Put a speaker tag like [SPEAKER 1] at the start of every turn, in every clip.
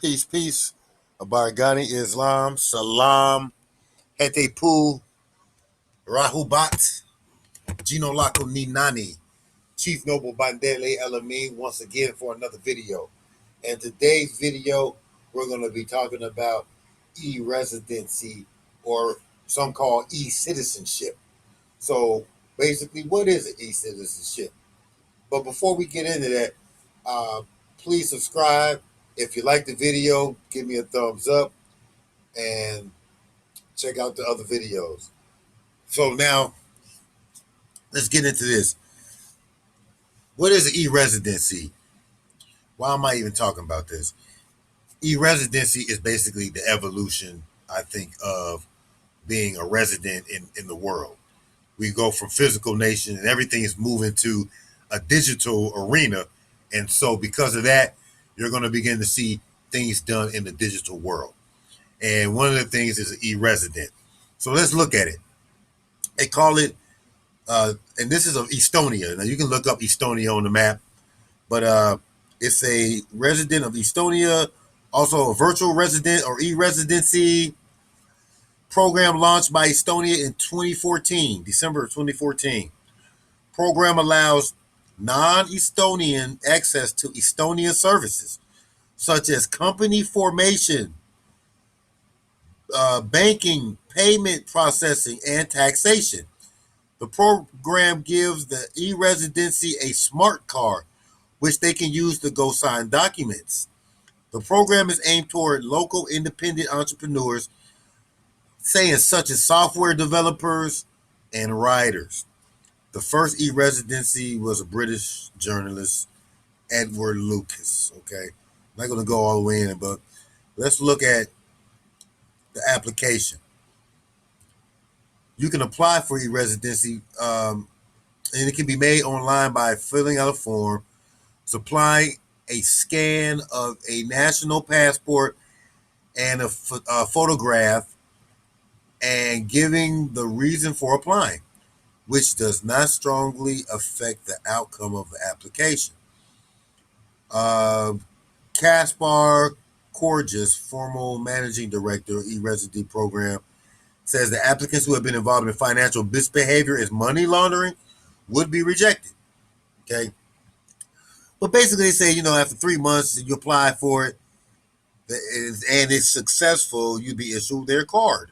[SPEAKER 1] Peace, peace. Barghani Islam. Salam. Hetepu. Rahubat. Gino Lako Ninani. Chief Noble Bandele El-Amin once again for another video. And today's video, we're going to be talking about e-residency, or some call e-citizenship. So basically, what is an e-citizenship? But before we get into that, uh, please subscribe. If you like the video, give me a thumbs up and check out the other videos. So now let's get into this. What is e-residency? Why am I even talking about this? E-residency is basically the evolution, I think, of being a resident in the world. We go from physical nation and everything is moving to a digital arena. And so because of that, you're going to begin to see things done in the digital world. And one of the things is an e-resident. So let's look at it. They call it, and this is of Estonia. Now you can look up Estonia on the map, but it's a resident of Estonia, also a virtual resident or e-residency program launched by Estonia in 2014, December of 2014. Program allows non-Estonian access to Estonian services, such as company formation, banking, payment processing, and taxation. The program gives the e-residency a smart card, which they can use to go sign documents. The program is aimed toward local independent entrepreneurs, saying such as software developers and writers. The first e-residency was a British journalist, Edward Lucas. Okay, I'm not going to go all the way in, but let's look at the application. You can apply for e-residency, and it can be made online by filling out a form, supplying a scan of a national passport and a photograph, and giving the reason for applying, which does not strongly affect the outcome of the application. Uh, Kaspar Korgis, former managing director of e-residency program, says the applicants who have been involved in financial misbehavior as money laundering would be rejected. Okay. But basically, they say, after 3 months, you apply for it and it's successful, you'd be issued their card.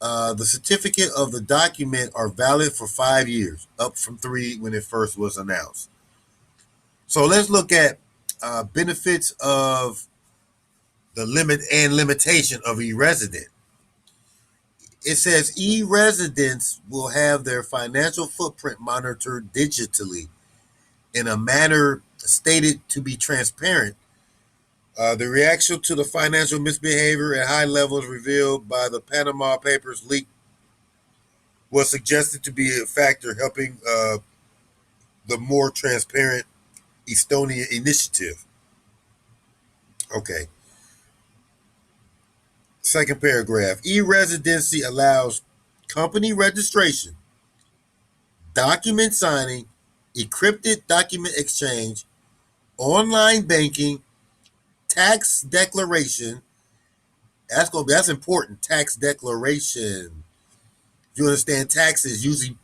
[SPEAKER 1] The certificate of the document are valid for 5 years, up from 3 when it first was announced. So let's look at benefits of the limit and limitation of e-resident. It says e-residents will have their financial footprint monitored digitally in a manner stated to be transparent. The reaction to the financial misbehavior at high levels revealed by the Panama Papers leak was suggested to be a factor helping the more transparent Estonia initiative. Okay. Second paragraph. E-residency allows company registration, document signing, encrypted document exchange, online banking, tax declaration. That's important. Tax declaration. If you understand taxes, usually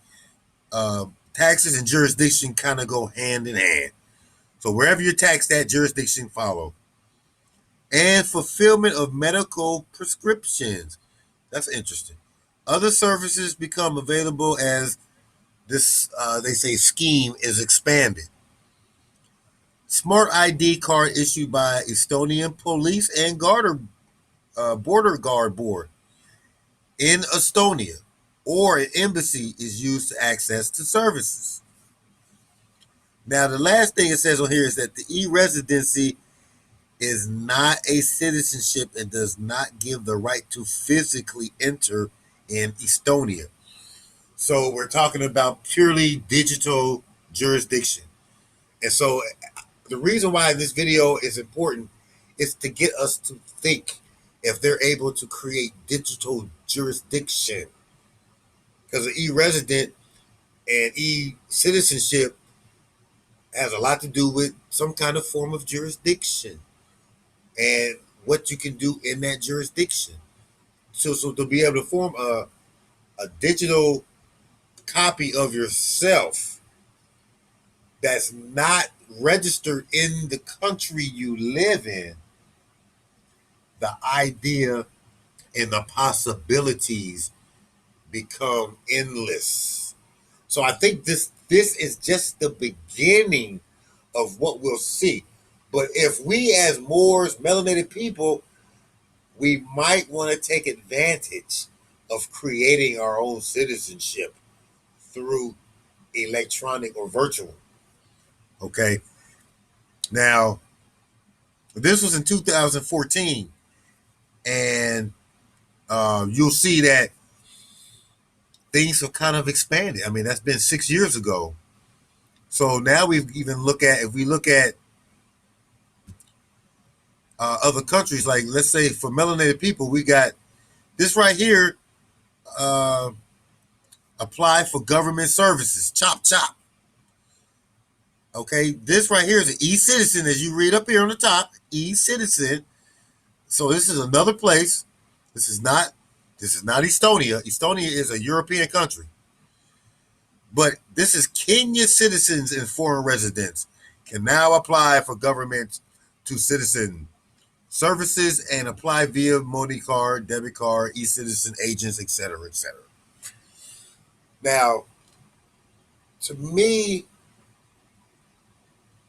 [SPEAKER 1] taxes and jurisdiction kind of go hand in hand. So wherever you're taxed, that jurisdiction follow. And fulfillment of medical prescriptions. That's interesting. Other services become available as this, they say, scheme is expanded. Smart ID card issued by Estonian Police and Border Guard Board in Estonia, or an embassy is used to access to services. Now, the last thing it says on here is that the e-residency is not a citizenship and does not give the right to physically enter in Estonia. So we're talking about purely digital jurisdiction. And so the reason why this video is important is to get us to think if they're able to create digital jurisdiction. Because the e-resident and e-citizenship has a lot to do with some kind of form of jurisdiction. and what you can do in that jurisdiction. So to be able to form a digital copy of yourself that's not registered in the country you live in, the idea and the possibilities become endless. So I think this is just the beginning of what we'll see. But if we as Moors, melanated people, we might want to take advantage of creating our own citizenship through electronic or virtual. Okay. Now, this was in 2014, and you'll see that things have kind of expanded. I mean, that's been 6 years ago. So now we've even look at if we look at other countries, like let's say for melanated people, we got this right here. Uh, Apply for government services. Chop chop. Okay, this right here is an e-citizen, as you read up here on the top. E-citizen. So this is another place. This is not. This is not Estonia. Estonia is a European country. But this is Kenya citizens and foreign residents can now apply for government to citizen services and apply via money card, debit card, e-citizen agents, etc., etc. Now, to me,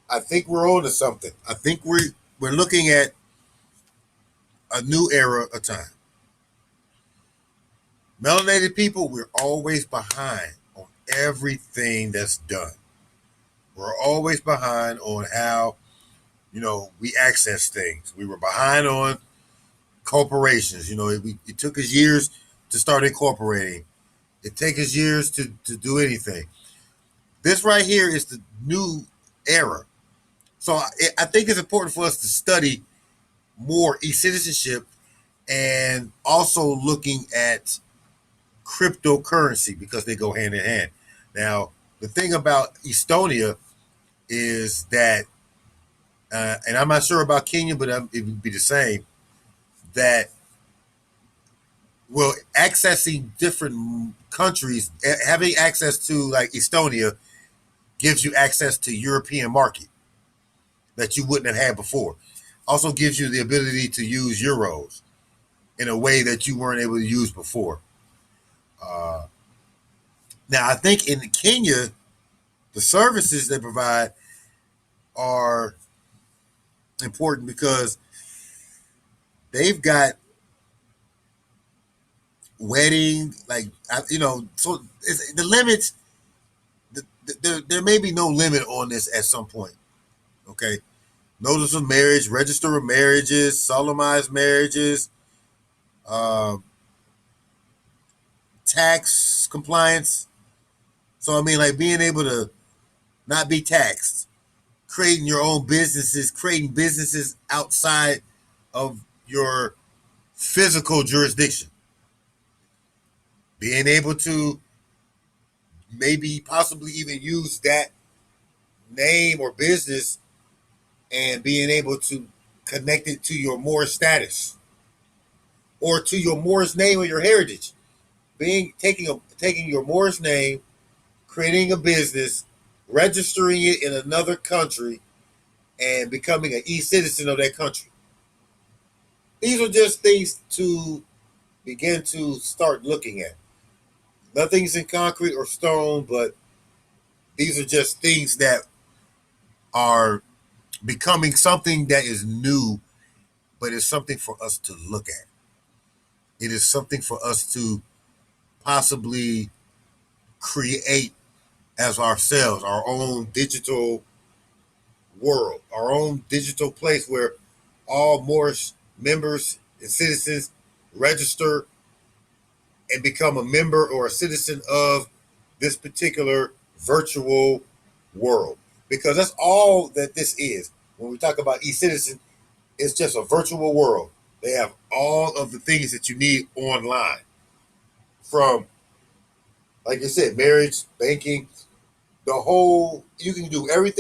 [SPEAKER 1] I think we're on to something. I think we're looking at a new era of time. Melanated people, we're always behind on everything that's done. We're always behind on how, we access things. We were behind on corporations. It took us years to start incorporating. It takes us years to do anything. This right here is the new era. So I think it's important for us to study more e-citizenship and also looking at cryptocurrency because they go hand in hand. Now, the thing about Estonia is that, and I'm not sure about Kenya, but it would be the same, that well, accessing different countries, having access to like Estonia gives you access to European market that you wouldn't have had before. Also gives you the ability to use euros in a way that you weren't able to use before. Uh, Now, I think in Kenya, the services they provide are important because they've got wedding, like so the limits. There may be no limit on this at some point. Okay, notice of marriage, register of marriages, solemnized marriages, uh, tax compliance. So I mean, like being able to not be taxed, creating your own businesses, creating businesses outside of your physical jurisdiction, being able to maybe possibly even use that name or business and being able to connect it to your Moorish status or to your Moorish name or your heritage. Taking your Moorish name, creating a business, registering it in another country, and becoming an e-citizen of that country. These are just things to begin to start looking at. Nothing's in concrete or stone, but these are just things that are becoming something that is new, but it's something for us to look at. It is something for us to possibly create as ourselves, our own digital world, our own digital place where all Moorish members and citizens register and become a member or a citizen of this particular virtual world. Because that's all that this is. When we talk about e-citizen, it's just a virtual world. They have all of the things that you need online. From, like I said, marriage, banking, you can do everything